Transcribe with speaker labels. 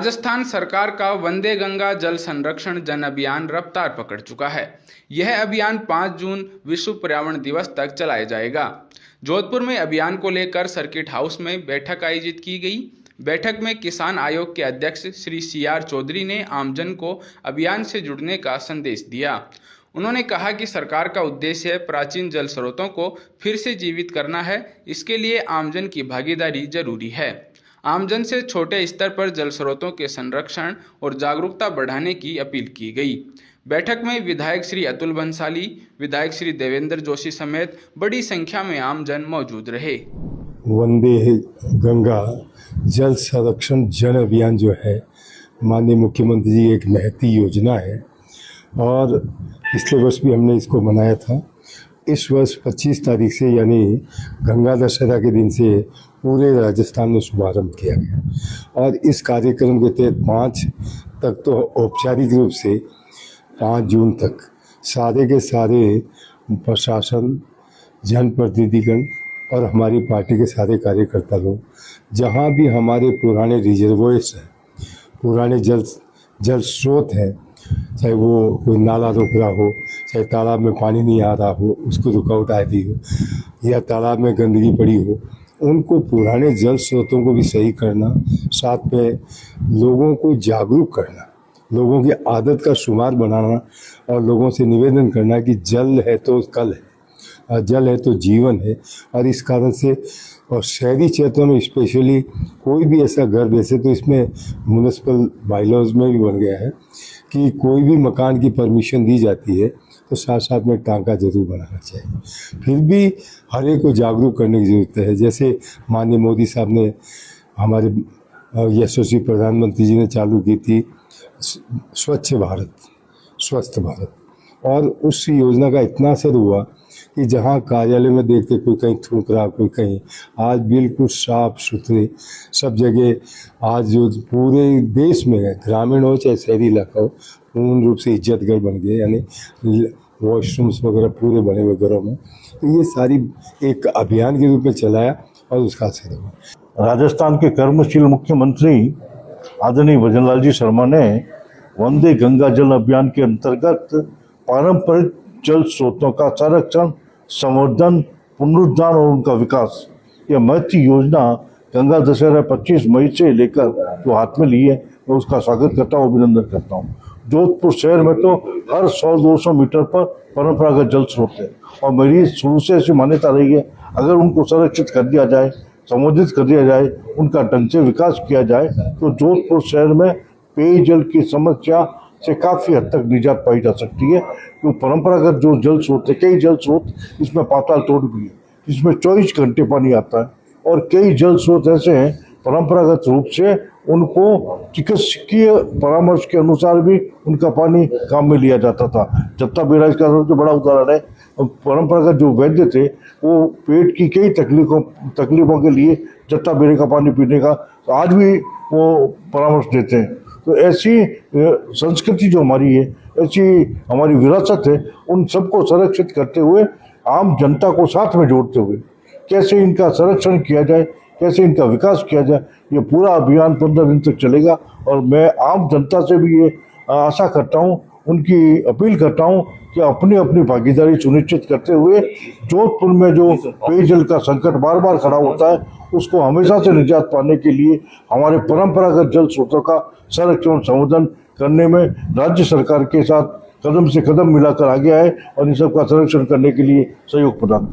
Speaker 1: राजस्थान सरकार का वंदे गंगा जल संरक्षण जन अभियान रफ्तार पकड़ चुका है। यह अभियान 5 जून विश्व पर्यावरण दिवस तक चलाया जाएगा। जोधपुर में अभियान को लेकर सर्किट हाउस में बैठक आयोजित की गई। बैठक में किसान आयोग के अध्यक्ष श्री CR चौधरी ने आमजन को अभियान से जुड़ने का संदेश दिया। उन्होंने कहा कि सरकार का उद्देश्य प्राचीन जल स्रोतों को फिर से जीवित करना है। इसके लिए आमजन की भागीदारी जरूरी है। आमजन से छोटे स्तर पर जल स्रोतों के संरक्षण और जागरूकता बढ़ाने की अपील की गई। बैठक में विधायक श्री अतुल बंसाली, विधायक श्री देवेंद्र जोशी समेत बड़ी संख्या में आमजन मौजूद रहे।
Speaker 2: वंदे गंगा जल संरक्षण जन अभियान जो है, माननीय मुख्यमंत्री जी एक महती योजना है और पिछले वर्ष भी हमने इसको मनाया था। इस वर्ष 25 तारीख से यानी गंगा दशहरा के दिन से पूरे राजस्थान में शुभारंभ किया गया और इस कार्यक्रम के तहत 5 तक तो औपचारिक रूप से 5 जून तक सारे के सारे प्रशासन, जनप्रतिनिधिगण और हमारी पार्टी के सारे कार्यकर्ता लोग जहाँ भी हमारे पुराने रिजर्वोयर्स हैं, पुराने जल स्रोत हैं, चाहे वो कोई नाला रोक रहा हो, चाहे तालाब में पानी नहीं आ रहा हो, उसको रुकावट आ रही हो, या तालाब में गंदगी पड़ी हो, उनको पुराने जल स्रोतों को भी सही करना, साथ में लोगों को जागरूक करना, लोगों की आदत का शुमार बनाना और लोगों से निवेदन करना कि जल है तो कल है और जल है तो जीवन है। और इस कारण से और शहरी क्षेत्रों में स्पेशली कोई भी ऐसा घर वैसे तो इसमें म्यूनिसिपल बायलॉज में भी बन गया है कि कोई भी मकान की परमिशन दी जाती है तो साथ साथ में टांका जरूर बनाना चाहिए। फिर भी हर एक को जागरूक करने की ज़रूरत है। जैसे माननीय मोदी साहब ने हमारे यशस्वी प्रधानमंत्री जी ने चालू की थी स्वच्छ भारत, स्वस्थ भारत, और उस योजना का इतना असर हुआ कि जहाँ कार्यालय में देखते कोई कहीं थूक रहा, कोई कहीं, आज बिल्कुल साफ सुथरे सब जगह आज जो पूरे देश में है, ग्रामीण हो चाहे शहरी इलाका हो, पूर्ण रूप से इज्जतगढ़ बन गए। यानी वॉशरूम्स वगैरह पूरे बने हुए घरों में। तो ये सारी एक अभियान के रूप में चलाया और उसका असर हुआ।
Speaker 3: राजस्थान के कर्मशील मुख्यमंत्री आदरणीय भजनलाल जी शर्मा ने वंदे गंगा जल अभियान के अंतर्गत पारंपरिक जल स्रोतों का संरक्षण, संवर्धन, पुनरुद्धार और उनका विकास, यह महती योजना गंगा दशहरा 25 मई से लेकर जो हाथ में ली है, मैं उसका स्वागत करता हूँ, अभिनंदन करता हूँ। जोधपुर शहर में तो हर 100-200 मीटर पर परंपरागत जल स्रोत है और मेरी शुरू से ऐसी मान्यता रही है, अगर उनको संरक्षित कर दिया जाए, संवर्धित कर दिया जाए, उनका ढंग से विकास किया जाए तो जोधपुर शहर में पेयजल की समस्या से काफ़ी हद तक निजात पाई जा सकती है। क्यों परंपरागत जो जल स्रोत है, कई जल स्रोत इसमें पाताल तोड़ भी है, इसमें 24 घंटे पानी आता है और कई जल स्रोत ऐसे हैं परंपरागत रूप से उनको चिकित्सकीय परामर्श के अनुसार भी उनका पानी काम में लिया जाता था। जत्ता बैराज का सबसे बड़ा उदाहरण है। परंपरागत जो वैद्य थे वो पेट की कई तकलीफों के लिए जत्ता बैराज का पानी पीने का आज भी वो परामर्श देते हैं। तो ऐसी संस्कृति जो हमारी है, ऐसी हमारी विरासत है, उन सबको संरक्षित करते हुए आम जनता को साथ में जोड़ते हुए कैसे इनका संरक्षण किया जाए, कैसे इनका विकास किया जाए, ये पूरा अभियान 15 दिन तक चलेगा। और मैं आम जनता से भी ये आशा करता हूँ, उनकी अपील करता हूँ कि अपनी अपनी भागीदारी सुनिश्चित करते हुए जोधपुर में जो पेयजल का संकट बार बार खड़ा होता है उसको हमेशा से निजात पाने के लिए हमारे परंपरागत जल स्रोतों का संरक्षण संवर्धन करने में राज्य सरकार के साथ कदम से कदम मिलाकर आगे आए और इन सब का संरक्षण करने के लिए सहयोग प्रदान करें।